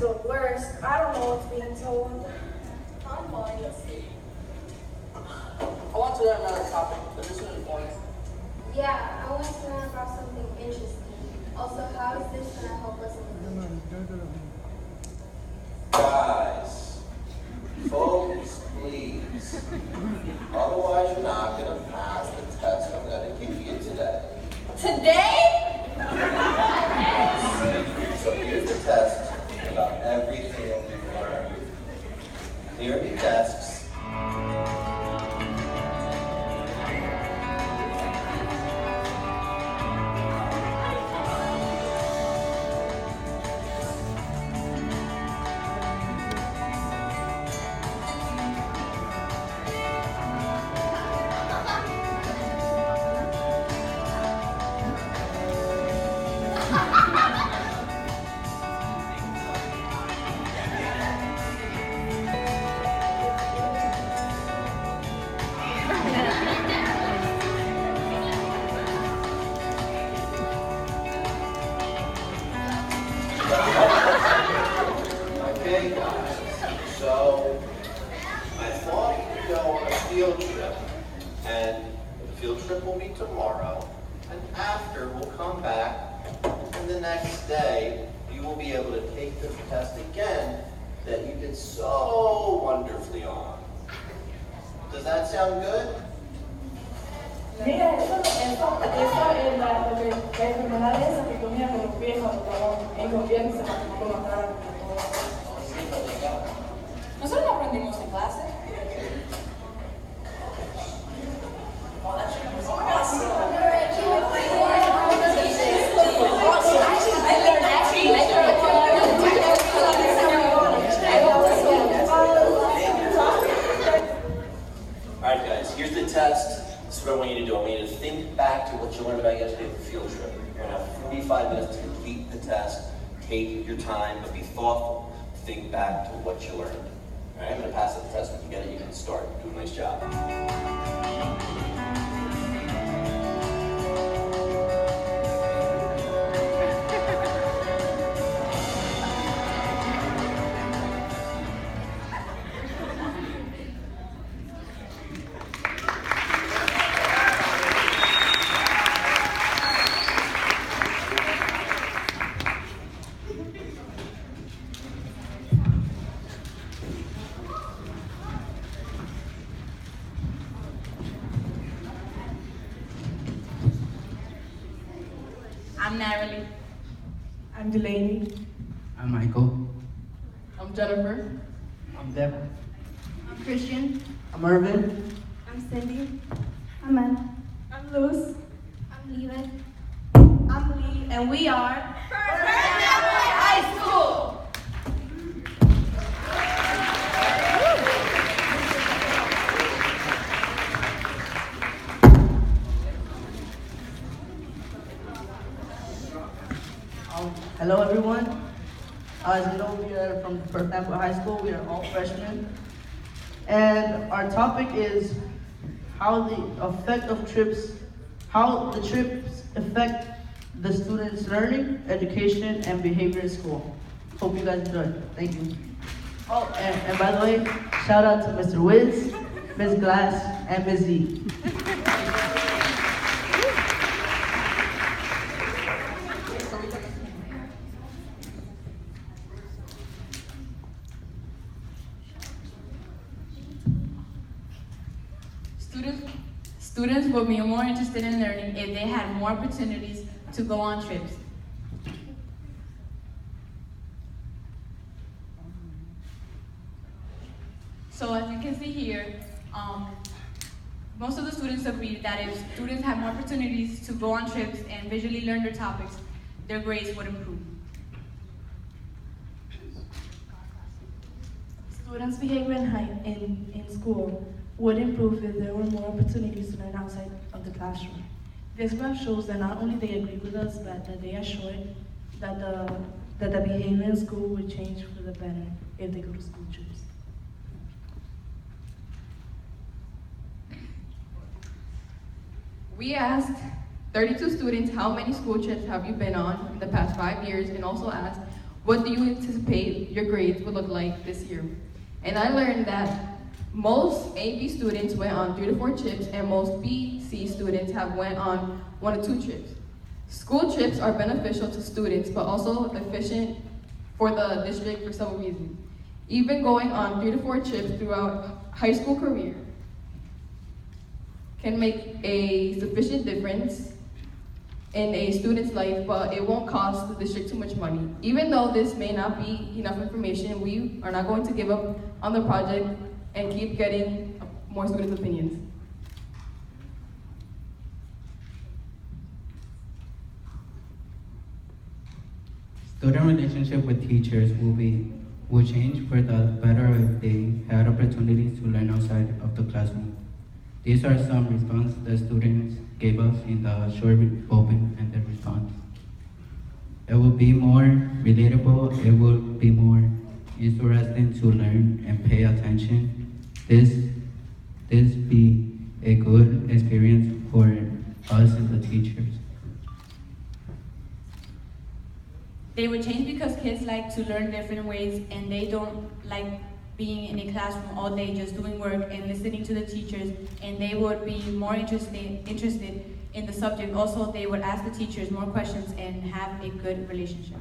look worse. I don't know what's being told. I'm fine, let's see. I want to learn another topic, but this one is boring. Yeah, I want to learn about something interesting. Also, how is this going to help us in the future? Guys, focus, please. Otherwise, you're not going to pass the test I'm going to give you today. Today? So here's the test about everything that we've learned. Here are your desks. Okay, guys. So I thought we'd go on a field trip, and the field trip will be tomorrow. And after, we'll come back, and the next day, you will be able to take the test again that you did so wonderfully on. Does that sound good? Mira, eso es la enfermedad esa que comía con los pies en los viernes se como mataron. Nosotros no aprendimos en clase. Alright guys, here's the test. This is what I want you to do. I want you to think back to what you learned about yesterday at the field trip. You're going to have 45 minutes to complete the test. Take your time, but be thoughtful. Think back to what you learned. Alright, I'm going to pass the test. When you get it, you can start. Do a nice job. I'm Natalie. I'm Delaney. I'm Michael. I'm Jennifer. I'm Deb. I'm Christian. I'm Irvin. I'm Cindy. I'm Anna. I'm Luz. I'm Levi. I'm Lee, and we are High School! Hello everyone. As you know, we are from First High School. We are all freshmen. And our topic is how the effect of trips, how the trips affect the students' learning, education, and behavior in school. Hope you guys enjoy. Thank you. Oh, and by the way, shout out to Mr. Wiz, Ms. Glass, and Ms. Z. Students would be more interested in learning if they had more opportunities to go on trips. So as you can see here, most of the students agree that if students had more opportunities to go on trips and visually learn their topics, their grades would improve. Students' behavior in school would improve if there were more opportunities to learn outside of the classroom. This graph shows that not only they agree with us, but that they are sure that the behavior in school would change for the better if they go to school trips. We asked 32 students how many school trips have you been on in the past 5 years, and also asked what do you anticipate your grades would look like this year? And I learned that most AB students went on 3 to 4 trips, and most BC students have went on 1 to 2 trips. School trips are beneficial to students, but also efficient for the district for several reasons. Even going on 3 to 4 trips throughout high school career can make a sufficient difference in a student's life, but it won't cost the district too much money. Even though this may not be enough information, we are not going to give up on the project and keep getting more students' opinions. Student relationship with teachers will change for the better if they had opportunities to learn outside of the classroom. These are some responses the students gave us in the short open-ended response. It will be more relatable, it will be more interesting to learn and pay attention. This be a good experience for us and the teachers. They would change because kids like to learn different ways, and they don't like being in a classroom all day just doing work and listening to the teachers, and they would be more interested in the subject. Also, they would ask the teachers more questions and have a good relationship.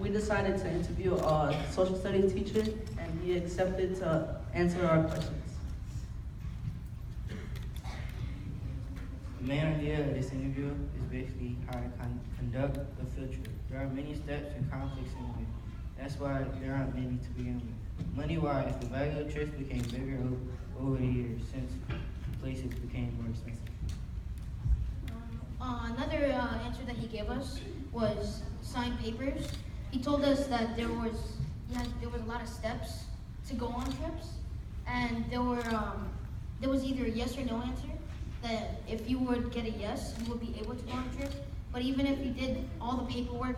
We decided to interview a social studies teacher, and he accepted to answer our questions. The main idea of this interview is basically how to conduct a field trip. There are many steps and conflicts in it. That's why there aren't many to begin with. Money-wise, the value of trips became bigger over the years since places became more expensive. Another answer that he gave us was signed papers. He told us that there was a lot of steps to go on trips, and there was either a yes or no answer. That if you would get a yes, you would be able to go on a trip. But even if you did all the paperwork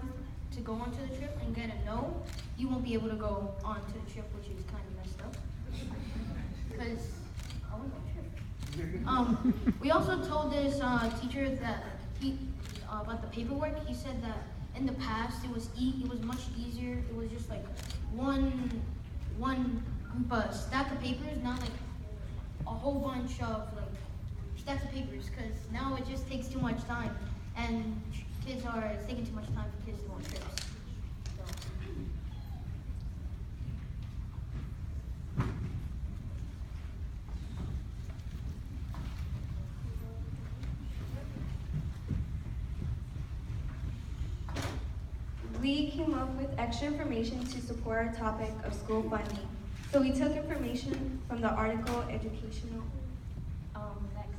to go onto the trip and get a no, you won't be able to go onto the trip, which is kind of messed up. Because I want to go trip. We also told this teacher that about the paperwork. He said that in the past it was much easier. It was just like one group of stack of papers, not like a whole bunch of like stacks of papers. Because now it just takes too much time, and it's taking too much time for kids to go on trips. We came up with extra information to support our topic of school funding. So we took information from the article educational. Next.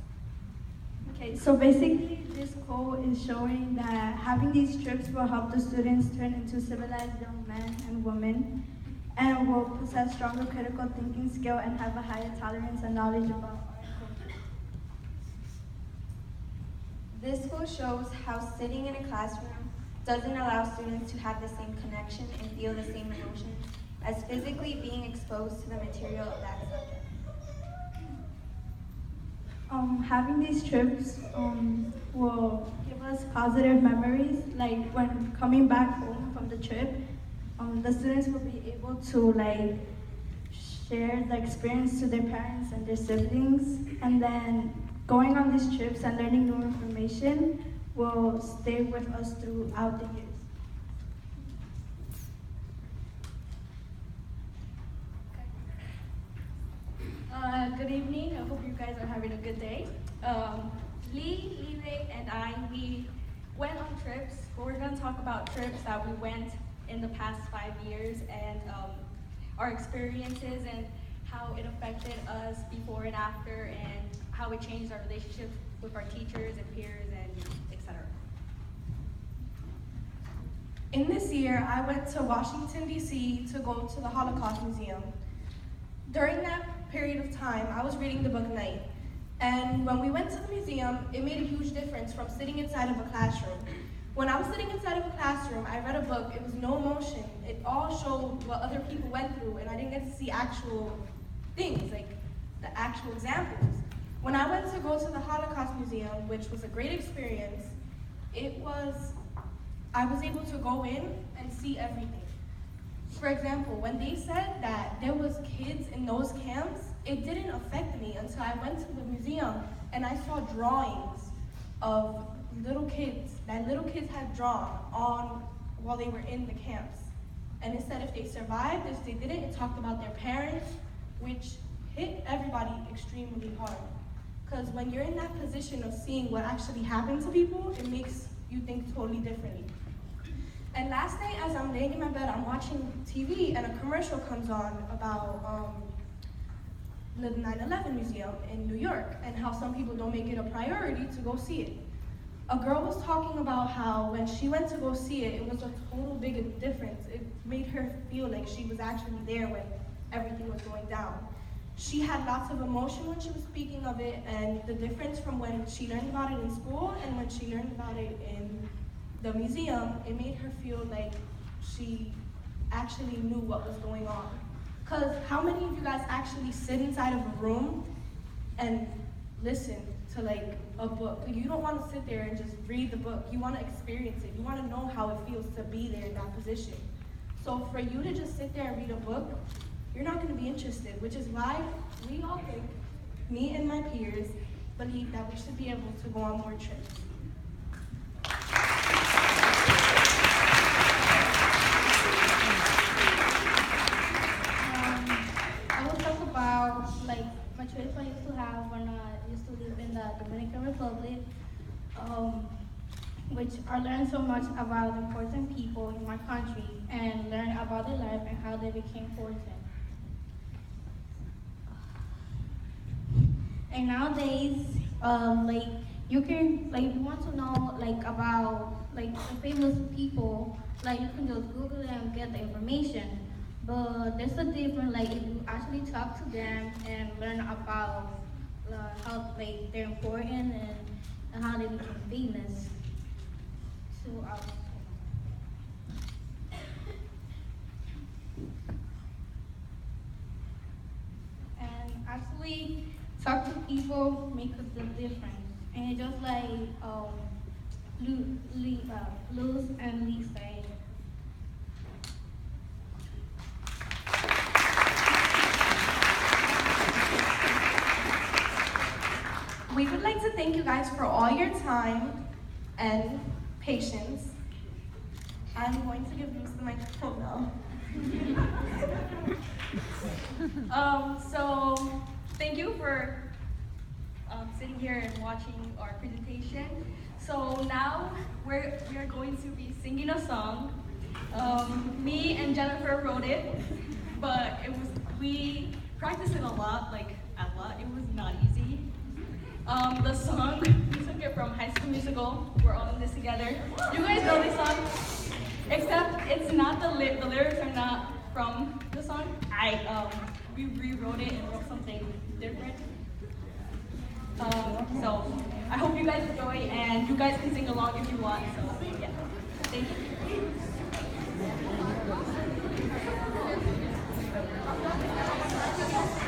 Okay, so basically this quote is showing that having these trips will help the students turn into civilized young men and women, and will possess stronger critical thinking skill and have a higher tolerance and knowledge about our culture. This quote shows how sitting in a classroom doesn't allow students to have the same connection and feel the same emotions as physically being exposed to the material of that subject. Having these trips will give us positive memories, like when coming back home from the trip, the students will be able to like share the experience to their parents and their siblings, and then going on these trips and learning new information will stay with us throughout the years. Good evening. I hope you guys are having a good day. Lee, Levi, and we went on trips, but we're going to talk about trips that we went in the past 5 years, and our experiences and how it affected us before and after, and how it changed our relationships with our teachers and peers and etc. In this year, I went to Washington, D.C. to go to the Holocaust Museum. During that period of time, I was reading the book Night, And when we went to the museum, it made a huge difference from sitting inside of a classroom. When I was sitting inside of a classroom, I read a book, it was no emotion. It all showed what other people went through, and I didn't get to see actual things, like the actual examples. When I went to go to the Holocaust Museum, which was a great experience, I was able to go in and see everything. For example, when they said that there was kids in those camps, it didn't affect me until I went to the museum and I saw drawings of little kids that little kids had drawn on while they were in the camps. And it said if they survived, if they didn't, it talked about their parents, which hit everybody extremely hard. Because when you're in that position of seeing what actually happened to people, it makes you think totally differently. And last night, as I'm laying in my bed, I'm watching TV, and a commercial comes on about the 9/11 Museum in New York, and how some people don't make it a priority to go see it. A girl was talking about how when she went to go see it, it was a total big difference. It made her feel like she was actually there when everything was going down. She had lots of emotion when she was speaking of it, and the difference from when she learned about it in school and when she learned about it in the museum, it made her feel like she actually knew what was going on. Because how many of you guys actually sit inside of a room and listen to like a book? Like, you don't want to sit there and just read the book. You want to experience it. You want to know how it feels to be there in that position. So for you to just sit there and read a book, you're not going to be interested, which is why we all think, me and my peers, believe that we should be able to go on more trips. I will talk about like my trips I used to have when I used to live in the Dominican Republic, which I learned so much about important people in my country and learned about their life and how they became important. And nowadays, like you can, like if you want to know like about like the famous people, like you can just Google it and get the information. But there's a difference, like if you actually talk to them and learn about how like they're important and how they become famous. So and actually talk to people makes a big difference. And it's just like Luz and Lee say. We would like to thank you guys for all your time and patience. I'm going to give Luz the microphone now. So thank you for sitting here and watching our presentation. So now we are going to be singing a song. Me and Jennifer wrote it, but we practiced it a lot, like a lot. It was not easy. The song, we took it from High School Musical. We're all in this together. You guys know this song, except it's not the lyrics are not from the song. We rewrote it and wrote something different. So I hope you guys enjoy, and you guys can sing along if you want. So yeah, thank you.